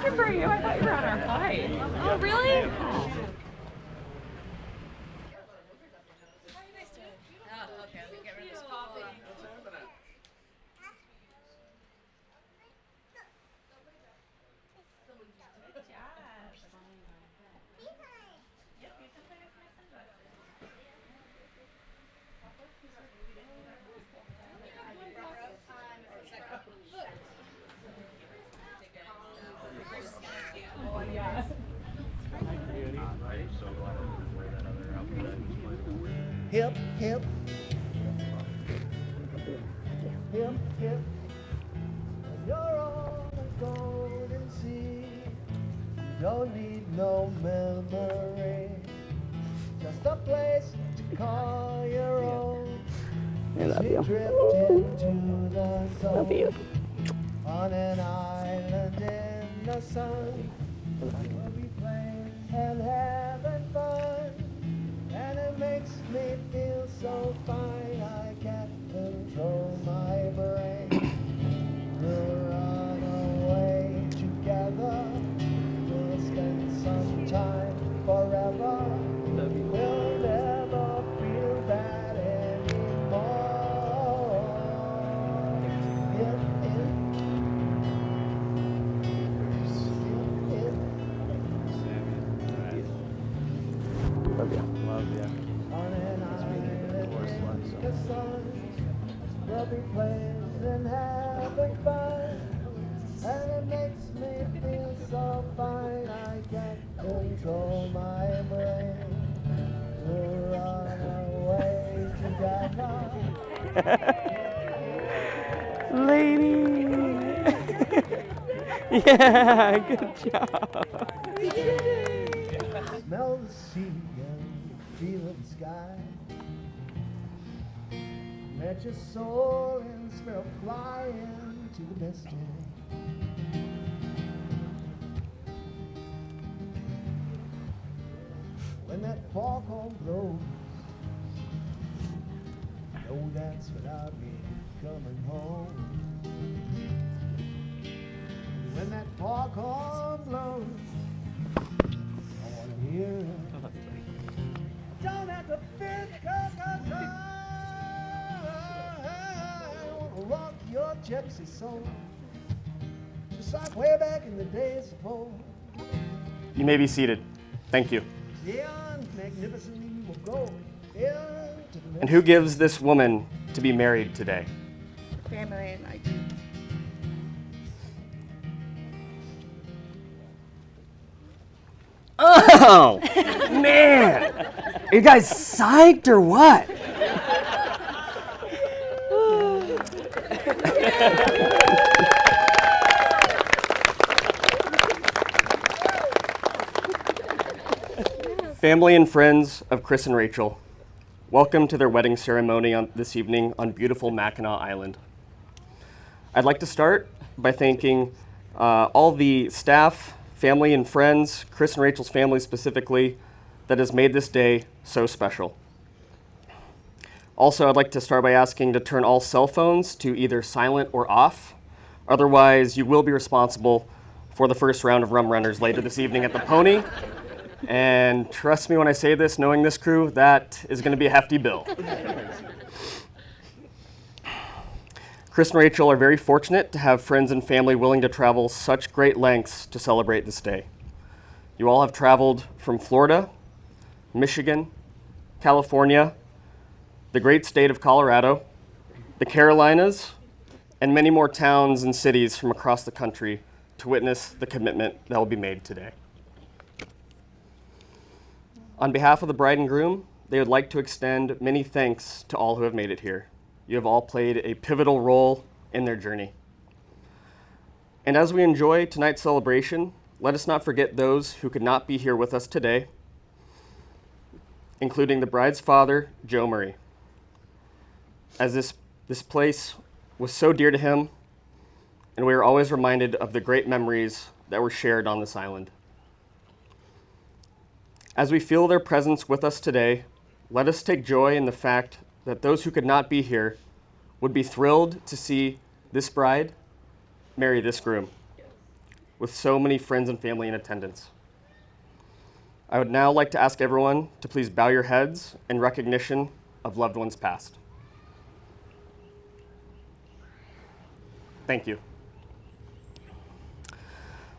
looking for you. I thought you were on our flight. Oh, really? Hip, hip. Hip, hip. You're on a golden sea. You don't need no memory. Just a place to call your own. I love You you. drift into the zone. Love you. On an island in the sun. We'll be playing and having fun. And it makes me feel so fine, I can't control my brain. We'll run away together, we'll spend some time forever. We'll never feel bad anymore. Love you. On an island in the sun, we'll be playing and having fun. And it makes me feel so fine, I can't control my brain. We'll run away together. Lady. Yeah, good job. Smell the sea and feel the sky. Let your soul and spirit fly into the destiny. When that foghorn blows, know that's when I'll be coming home. When that foghorn blows, I wanna hear it. Don't have to fear the cause I wanna rock your gypsy soul, just like way back in the days of old. You may be seated. Thank you. Beyond magnificent we will go into the And who gives this woman to be married today? Family and I do. Oh, man. Are you guys psyched or what? Family and friends of Chris and Rachel, welcome to their wedding ceremony this evening on beautiful Mackinac Island. I'd like to start by thanking all the staff, family and friends, Chris and Rachel's family specifically, that has made this day so special. Also, I'd like to start by asking to turn all cell phones to either silent or off. Otherwise, you will be responsible for the first round of rum runners later this evening at the Pony. And trust me when I say this, knowing this crew, that is going to be a hefty bill. Chris and Rachel are very fortunate to have friends and family willing to travel such great lengths to celebrate this day. You all have traveled from Florida, Michigan, California, the great state of Colorado, the Carolinas, and many more towns and cities from across the country to witness the commitment that will be made today. On behalf of the bride and groom, they would like to extend many thanks to all who have made it here. You have all played a pivotal role in their journey. And as we enjoy tonight's celebration, let us not forget those who could not be here with us today, including the bride's father, Joe Murray. As this place was so dear to him, and we are always reminded of the great memories that were shared on this island. As we feel their presence with us today, let us take joy in the fact that those who could not be here would be thrilled to see this bride marry this groom. with so many friends and family in attendance. I would now like to ask everyone to please bow your heads in recognition of loved ones past. Thank you.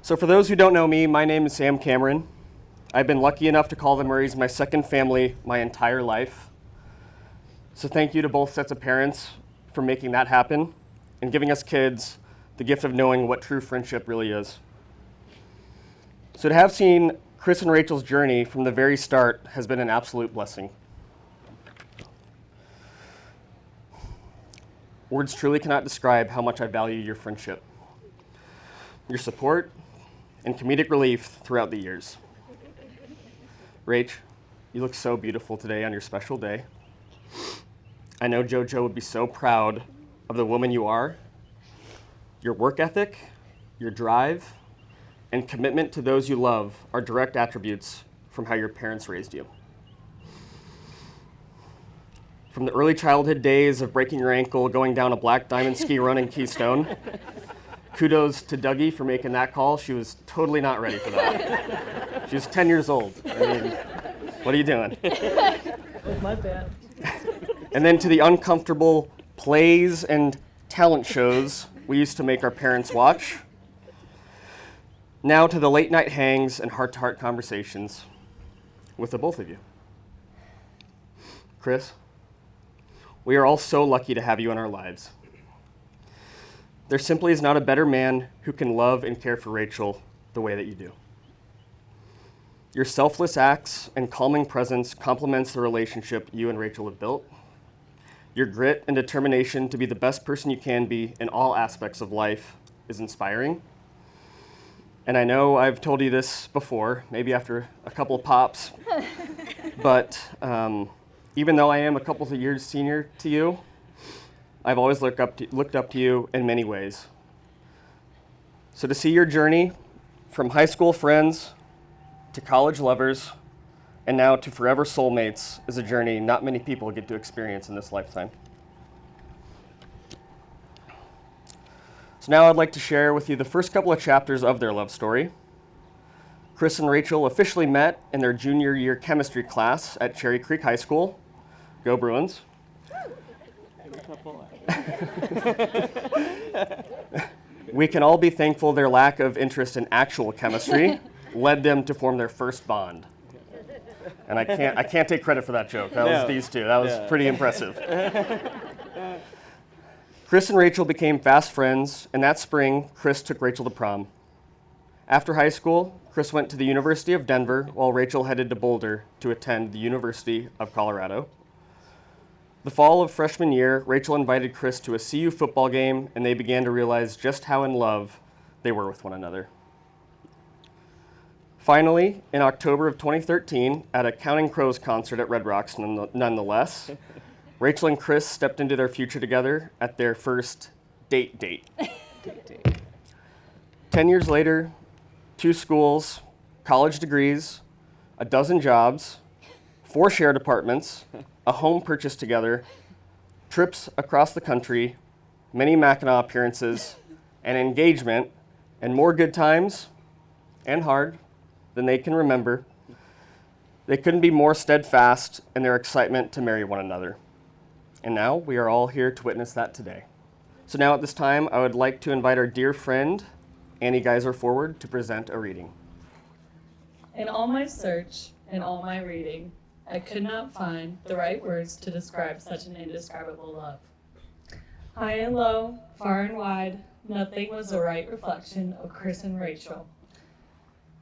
So for those who don't know me, my name is Sam Cameron. I've been lucky enough to call the Murrays my second family my entire life. So thank you to both sets of parents for making that happen and giving us kids the gift of knowing what true friendship really is. So to have seen Chris and Rachel's journey from the very start has been an absolute blessing. Words truly cannot describe how much I value your friendship, your support, and comedic relief throughout the years. Rach, you look so beautiful today on your special day. I know JoJo would be so proud of the woman you are. Your work ethic, your drive, and commitment to those you love are direct attributes from how your parents raised you. From the early childhood days of breaking your ankle going down a black diamond ski run in Keystone, kudos to Dougie for making that call. She was totally not ready for that. She was 10 years old. I mean, what are you doing? My bad. And then to the uncomfortable plays and talent shows we used to make our parents watch. Now to the late night hangs and heart-to-heart conversations with the both of you. Chris, we are all so lucky to have you in our lives. There simply is not a better man who can love and care for Rachel the way that you do. Your selfless acts and calming presence complements the relationship you and Rachel have built. Your grit and determination to be the best person you can be in all aspects of life is inspiring. And I know I've told you this before, maybe after a couple of pops, but even though I am a couple of years senior to you, I've always looked up to you in many ways. So to see your journey from high school friends to college lovers and now to forever soulmates is a journey not many people get to experience in this lifetime. So now I'd like to share with you the first couple of chapters of their love story. Chris and Rachel officially met in their junior year chemistry class at Cherry Creek High School. Go Bruins. We can all be thankful their lack of interest in actual chemistry led them to form their first bond. And I can't take credit for that joke. That was these two. That was pretty impressive. Chris and Rachel became fast friends, and that spring, Chris took Rachel to prom. After high school, Chris went to the University of Denver, while Rachel headed to Boulder to attend the University of Colorado. The fall of freshman year, Rachel invited Chris to a CU football game, and they began to realize just how in love they were with one another. Finally, in October of 2013, at a Counting Crows concert at Red Rocks, nonetheless, Rachel and Chris stepped into their future together at their first date. 10 years later, 2 schools, college degrees, a dozen jobs, 4 shared apartments, a home purchased together, trips across the country, many Mackinac appearances, an engagement, and more good times and hard than they can remember. They couldn't be more steadfast in their excitement to marry one another. And now we are all here to witness that today. So now at this time, I would like to invite our dear friend, Annie Geiser, forward to present a reading. In all my search and all my reading, I could not find the right words to describe such an indescribable love. High and low, far and wide, nothing was the right reflection of Chris and Rachel.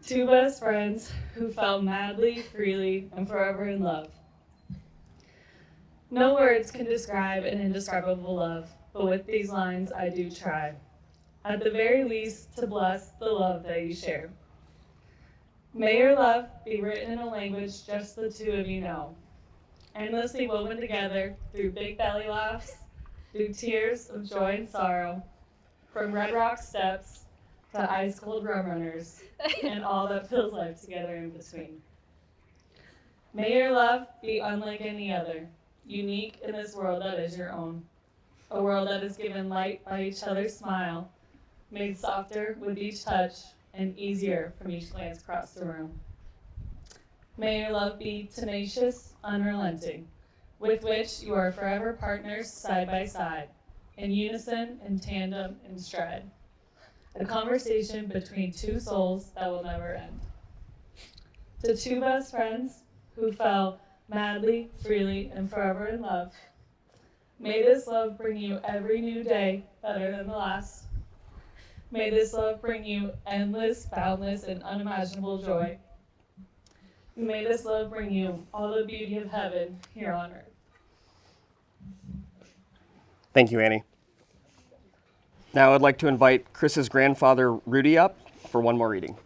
2 best friends who fell madly, freely, and forever in love. No words can describe an indescribable love, but with these lines I do try, at the very least, to bless the love that you share. May your love be written in a language just the 2 of you know, endlessly woven together through big belly laughs, through tears of joy and sorrow, from Red Rock steps to ice cold rum runners, and all that fills life together in between. May your love be unlike any other, unique in this world that is your own, a world that is given light by each other's smile, made softer with each touch, and easier from each glance across the room. May your love be tenacious, unrelenting, with which you are forever partners side by side, in unison, in tandem, in stride. A conversation between two souls that will never end. To two best friends who fell madly, freely, and forever in love, may this love bring you every new day better than the last. May this love bring you endless, boundless, and unimaginable joy. May this love bring you all the beauty of heaven here on earth. Thank you, Annie. Now I'd like to invite Chris's grandfather, Rudy, up for one more reading.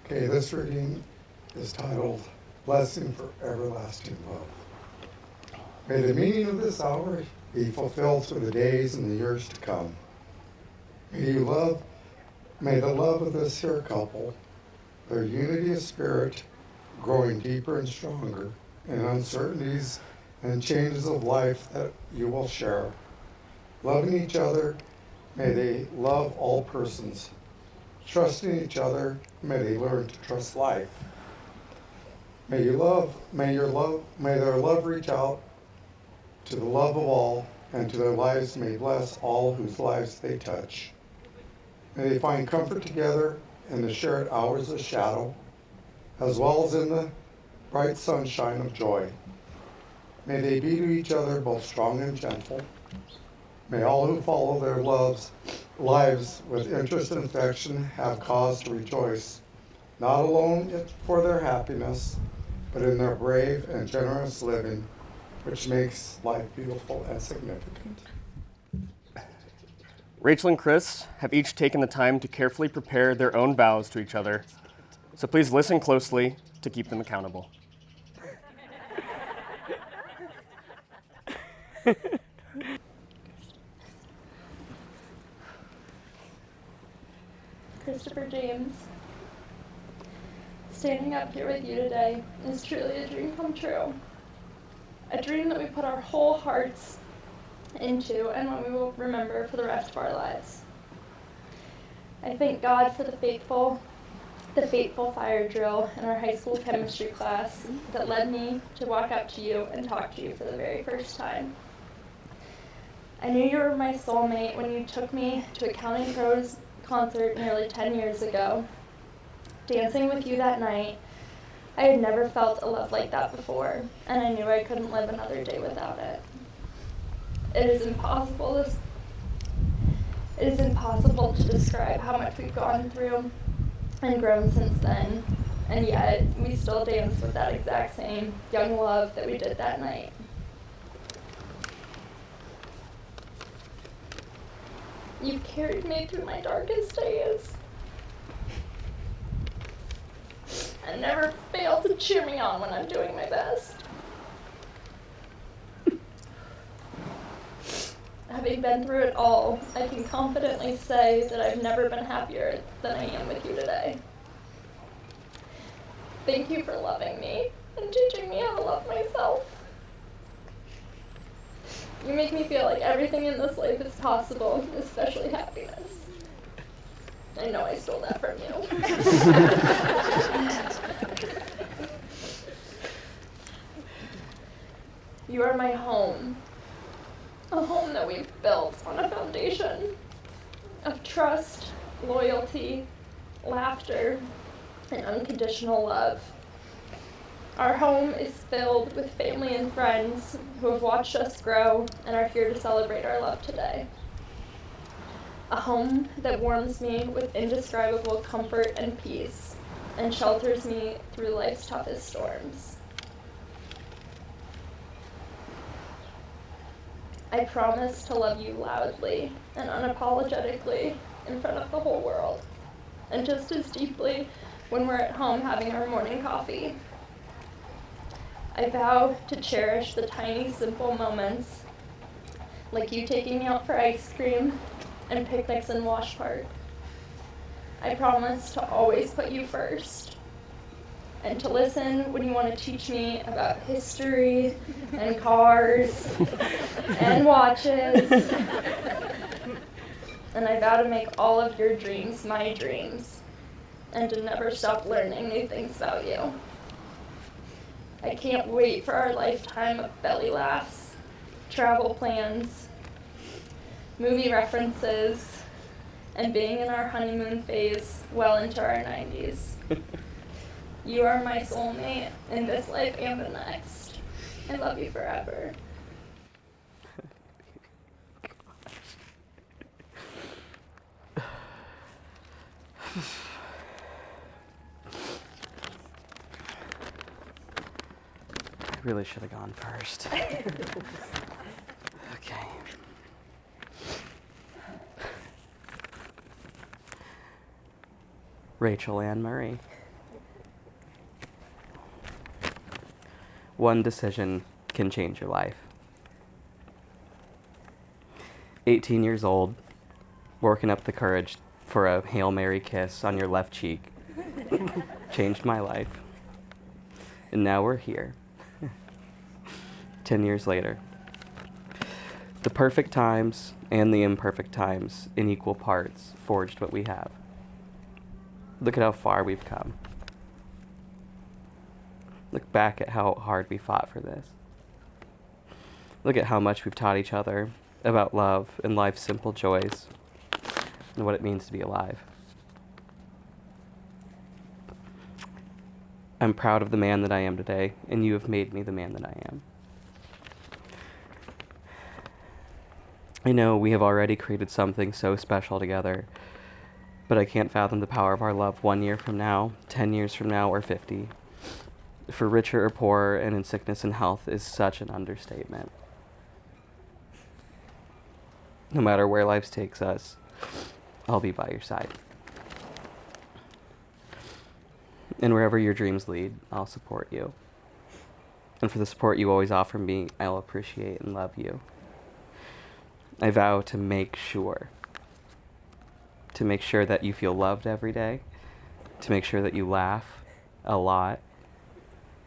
Okay, this reading is titled Blessing for Everlasting Love. May the meaning of this hour be fulfilled through the days and the years to come. May the love of this here couple, their unity of spirit, growing deeper and stronger in uncertainties and changes of life that you will share. Loving each other, may they love all persons. Trusting each other, may they learn to trust life. May their love reach out to the love of all, and to their lives may bless all whose lives they touch. May they find comfort together in the shared hours of shadow, as well as in the bright sunshine of joy. May they be to each other both strong and gentle. May all who follow their lives with interest and affection have cause to rejoice, not alone for their happiness, but in their brave and generous living, which makes life beautiful and significant. Rachel and Chris have each taken the time to carefully prepare their own vows to each other, so please listen closely to keep them accountable. Christopher James, standing up here with you today is truly a dream come true. A dream that we put our whole hearts into and one we will remember for the rest of our lives. I thank God for the fateful fire drill in our high school chemistry class that led me to walk up to you and talk to you for the very first time. I knew you were my soulmate when you took me to a Counting Crows concert nearly 10 years ago. Dancing with you that night, I had never felt a love like that before, and I knew I couldn't live another day without it. It is impossible to describe how much we've gone through and grown since then, and yet we still dance with that exact same young love that we did that night. You've carried me through my darkest days and never fail to cheer me on when I'm doing my best. Having been through it all, I can confidently say that I've never been happier than I am with you today. Thank you for loving me and teaching me how to love myself. You make me feel like everything in this life is possible, especially happiness. I know I stole that from you. You are my home. A home that we've built on a foundation of trust, loyalty, laughter, and unconditional love. Our home is filled with family and friends who have watched us grow and are here to celebrate our love today. A home that warms me with indescribable comfort and peace and shelters me through life's toughest storms. I promise to love you loudly and unapologetically in front of the whole world, and just as deeply when we're at home having our morning coffee. I vow to cherish the tiny, simple moments, like you taking me out for ice cream and picnics in Wash Park. I promise to always put you first and to listen when you want to teach me about history and cars and watches. And I vow to make all of your dreams my dreams and to never stop learning new things about you. I can't wait for our lifetime of belly laughs, travel plans, movie references, and being in our honeymoon phase well into our 90s. You are my soulmate in this life and the next. I love you forever. I really should have gone first. Okay. Rachel Ann Murray. One decision can change your life. 18 years old, working up the courage for a Hail Mary kiss on your left cheek. Changed my life. And now we're here. 10 years later. The perfect times and the imperfect times in equal parts forged what we have. Look at how far we've come. Look back at how hard we fought for this. Look at how much we've taught each other about love and life's simple joys and what it means to be alive. I'm proud of the man that I am today, and you have made me the man that I am. I know we have already created something so special together, but I can't fathom the power of our love 1 year from now, 10 years from now, or 50. For richer or poorer and in sickness and health is such an understatement. No matter where life takes us, I'll be by your side. And wherever your dreams lead, I'll support you. And for the support you always offer me, I'll appreciate and love you. I vow to make sure that you feel loved every day, to make sure that you laugh a lot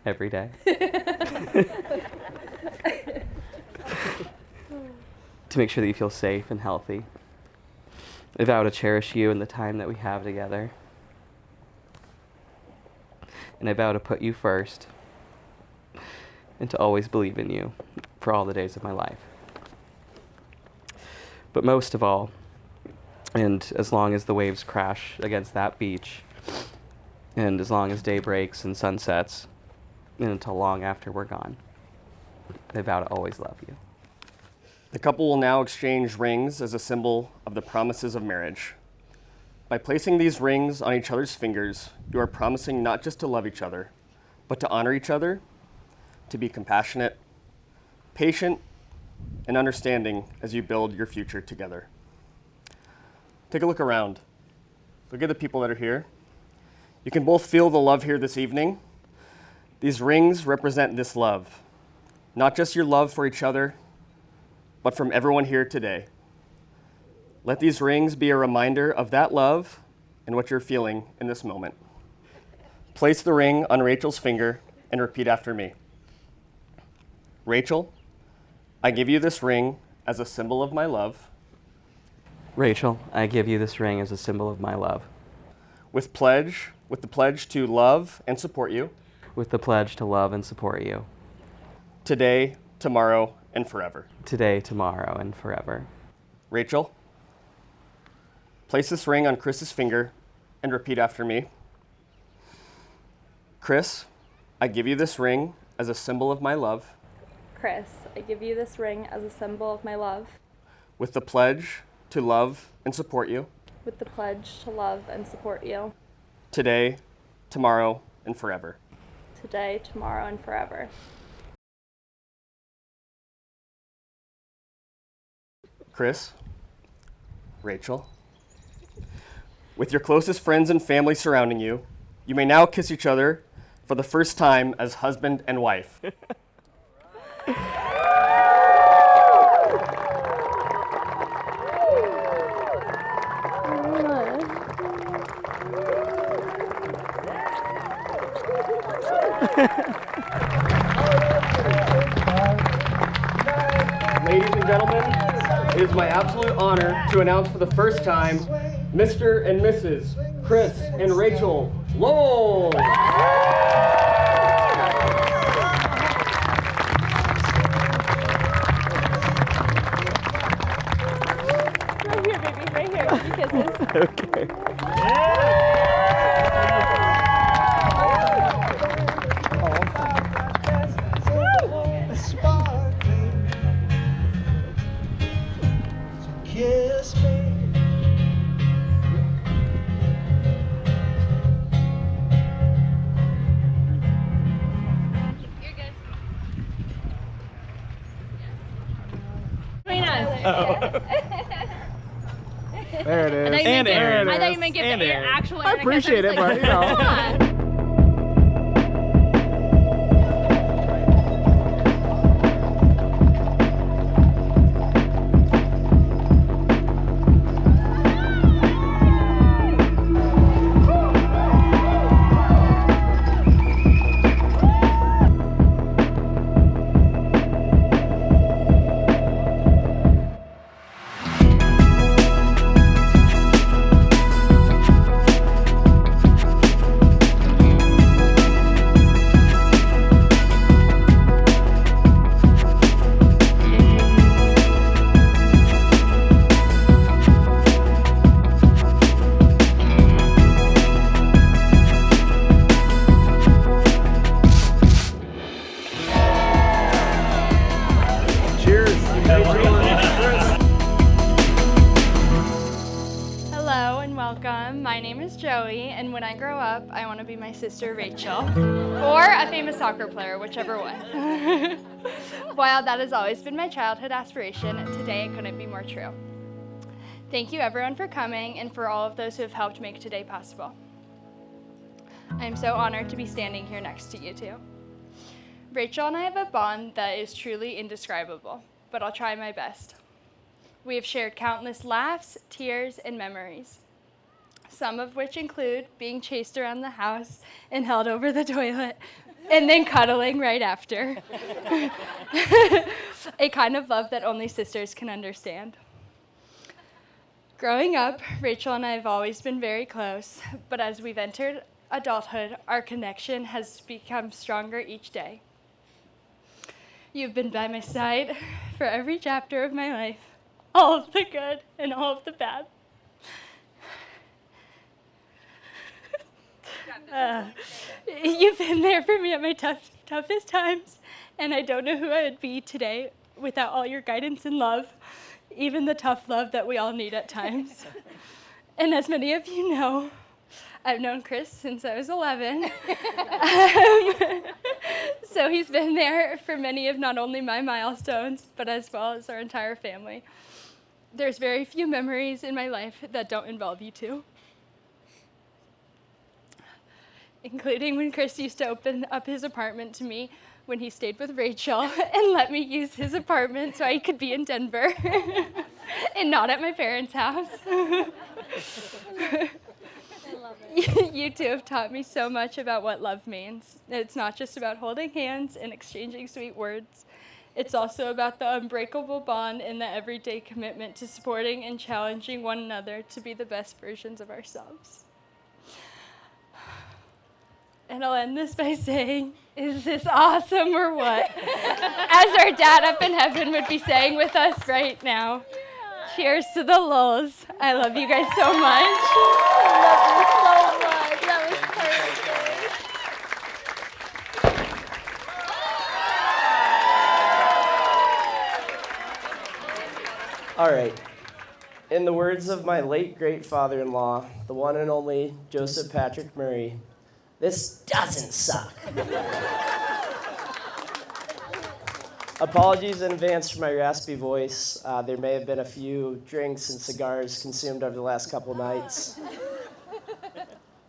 every day, to make sure that you feel safe and healthy. I vow to cherish you and the time that we have together. And I vow to put you first and to always believe in you for all the days of my life. But most of all, and as long as the waves crash against that beach, and as long as day breaks and sunsets, and until long after we're gone, I vow to always love you. The couple will now exchange rings as a symbol of the promises of marriage. By placing these rings on each other's fingers, you are promising not just to love each other, but to honor each other, to be compassionate, patient, and understanding as you build your future together. Take a look around. Look at the people that are here. You can both feel the love here this evening. These rings represent this love, not just your love for each other, but from everyone here today. Let these rings be a reminder of that love and what you're feeling in this moment. Place the ring on Rachel's finger and repeat after me. Rachel, I give you this ring as a symbol of my love. Rachel, I give you this ring as a symbol of my love. With the pledge to love and support you. With the pledge to love and support you. Today, tomorrow, and forever. Today, tomorrow, and forever. Rachel, place this ring on Chris's finger and repeat after me. Chris, I give you this ring as a symbol of my love. Chris, I give you this ring as a symbol of my love. With the pledge to love and support you. With the pledge to love and support you. Today, tomorrow, and forever. Today, tomorrow, and forever. Chris, Rachel, with your closest friends and family surrounding you, you may now kiss each other for the first time as husband and wife. Ladies and gentlemen, it is my absolute honor to announce for the first time Mr. and Mrs. Chris and Rachel Lowell. Right here, baby. Right here. Give me kisses. Okay. Kiss me. Between us. There it is. And Aaron. I thought you meant give And your Aaron. actual I Aaron. appreciate it, but you know. Come on. Hello and welcome. My name is Joey, and when I grow up, I want to be my sister Rachel, or a famous soccer player, whichever one. While that has always been my childhood aspiration, today it couldn't be more true. Thank you everyone for coming and for all of those who have helped make today possible. I am so honored to be standing here next to you two. Rachel and I have a bond that is truly indescribable, but I'll try my best. We have shared countless laughs, tears, and memories, some of which include being chased around the house and held over the toilet, and then cuddling right after. A kind of love that only sisters can understand. Growing up, Rachel and I have always been very close, but as we've entered adulthood, our connection has become stronger each day. You've been by my side for every chapter of my life, all of the good and all of the bad. You've been there for me at my toughest times, and I don't know who I would be today without all your guidance and love, even the tough love that we all need at times. And as many of you know, I've known Chris since I was 11. So he's been there for many of not only my milestones, but as well as our entire family. There's very few memories in my life that don't involve you two. Including when Chris used to open up his apartment to me when he stayed with Rachel and let me use his apartment so I could be in Denver and not at my parents' house. You two have taught me so much about what love means. It's not just about holding hands and exchanging sweet words. It's also about the unbreakable bond and the everyday commitment to supporting and challenging one another to be the best versions of ourselves. And I'll end this by saying, is this awesome or what? As our dad up in heaven would be saying with us right now. Yeah. Cheers to the lulls. I love you guys so much. I love you so much. That was perfect. All right. In the words of my late great father-in-law, the one and only Joseph Patrick Murray, this doesn't suck. Apologies in advance for my raspy voice. There may have been a few drinks and cigars consumed over the last couple of nights.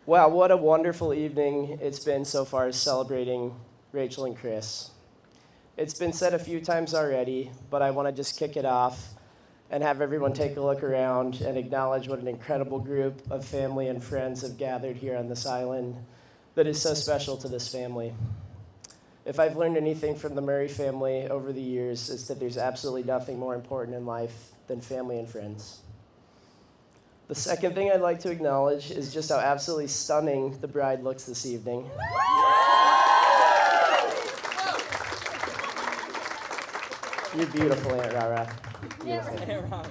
Wow, what a wonderful evening it's been so far celebrating Rachel and Chris. It's been said a few times already, but I want to just kick it off and have everyone take a look around and acknowledge what an incredible group of family and friends have gathered here on this island that is so special to this family. If I've learned anything from the Murray family over the years, it's that there's absolutely nothing more important in life than family and friends. The second thing I'd like to acknowledge is just how absolutely stunning the bride looks this evening. You're beautiful, Aunt Rara. Beautiful.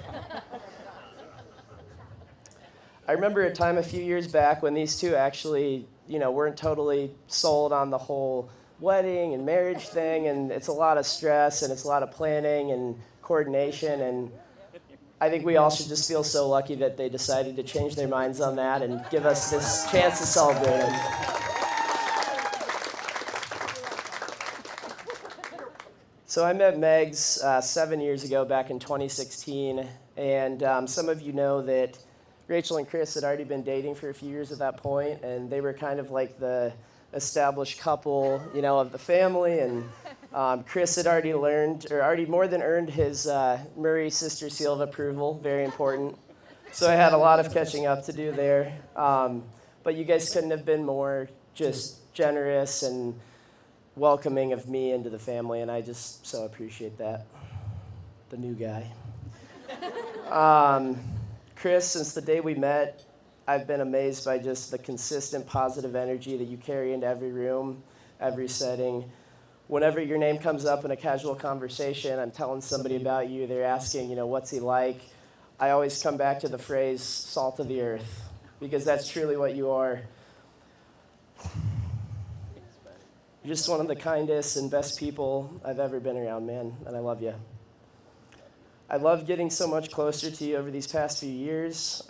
I remember a time a few years back when these two actually, weren't totally sold on the whole wedding and marriage thing, and it's a lot of stress and it's a lot of planning and coordination, and I think we all should just feel so lucky that they decided to change their minds on that and give us this chance to celebrate them. So I met Megs 7 years ago, back in 2016, and some of you know that Rachel and Chris had already been dating for a few years at that point, and they were kind of like the established couple, of the family, and Chris had already more than earned his Murray sister seal of approval, very important. So I had a lot of catching up to do there, but you guys couldn't have been more just generous and welcoming of me into the family, and I just so appreciate that. The new guy. Chris, since the day we met, I've been amazed by just the consistent positive energy that you carry into every room, every setting. Whenever your name comes up in a casual conversation, I'm telling somebody about you, they're asking, what's he like? I always come back to the phrase, salt of the earth, because that's truly what you are. You're just one of the kindest and best people I've ever been around, man, and I love you. I love getting so much closer to you over these past few years.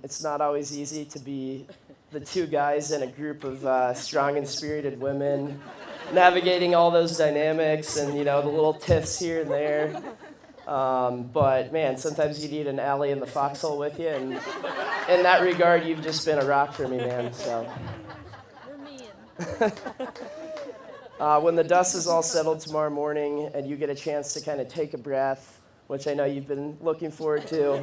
It's not always easy to be the two guys in a group of strong and spirited women, navigating all those dynamics and, the little tiffs here and there. But, man, sometimes you need an alley in the foxhole with you, and in that regard, you've just been a rock for me, man, so. When the dust is all settled tomorrow morning and you get a chance to kind of take a breath, which I know you've been looking forward to,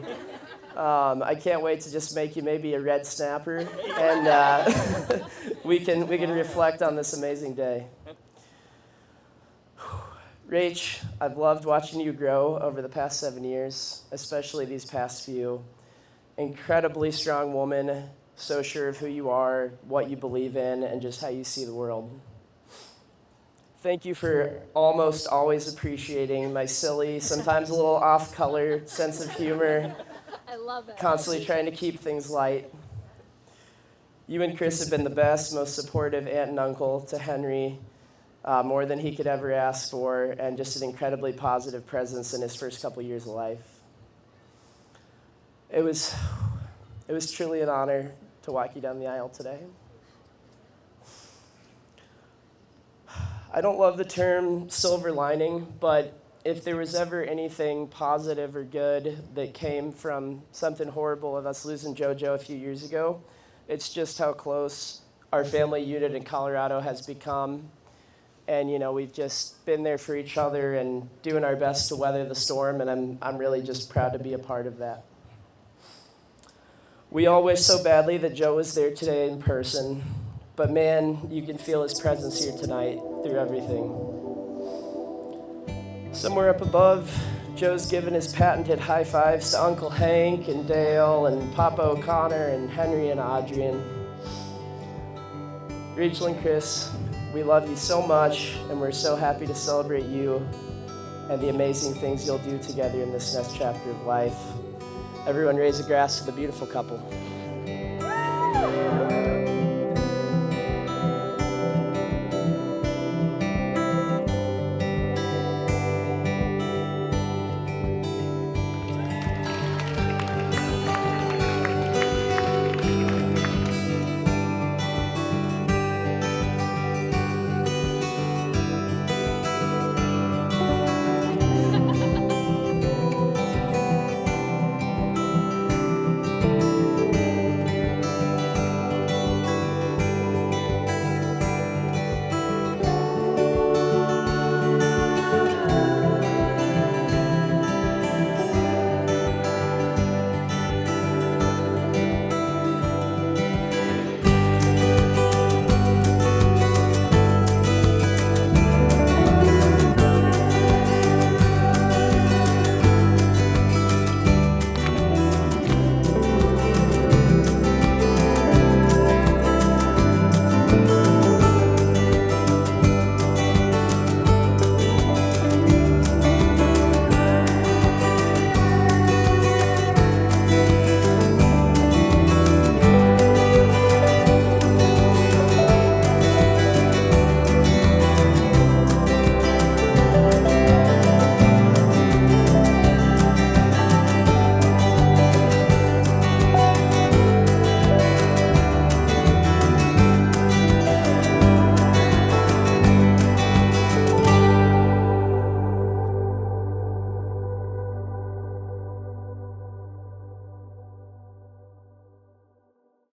I can't wait to just make you maybe a red snapper, and we can reflect on this amazing day. Rach, I've loved watching you grow over the past 7 years, especially these past few. Incredibly strong woman, so sure of who you are, what you believe in, and just how you see the world. Thank you for almost always appreciating my silly, sometimes a little off-color sense of humor. I love it. Constantly trying to keep things light. You and Chris have been the best, most supportive aunt and uncle to Henry, more than he could ever ask for, and just an incredibly positive presence in his first couple years of life. It was truly an honor to walk you down the aisle today. I don't love the term silver lining, but if there was ever anything positive or good that came from something horrible of us losing JoJo a few years ago, it's just how close our family unit in Colorado has become. And, we've just been there for each other and doing our best to weather the storm, and I'm really just proud to be a part of that. We all wish so badly that Joe was there today in person, but man, you can feel his presence here tonight through everything. Somewhere up above, Joe's given his patented high fives to Uncle Hank and Dale and Papa O'Connor and Henry and Adrian. Rachel and Chris, we love you so much, and we're so happy to celebrate you and the amazing things you'll do together in this next chapter of life. Everyone raise a glass to the beautiful couple.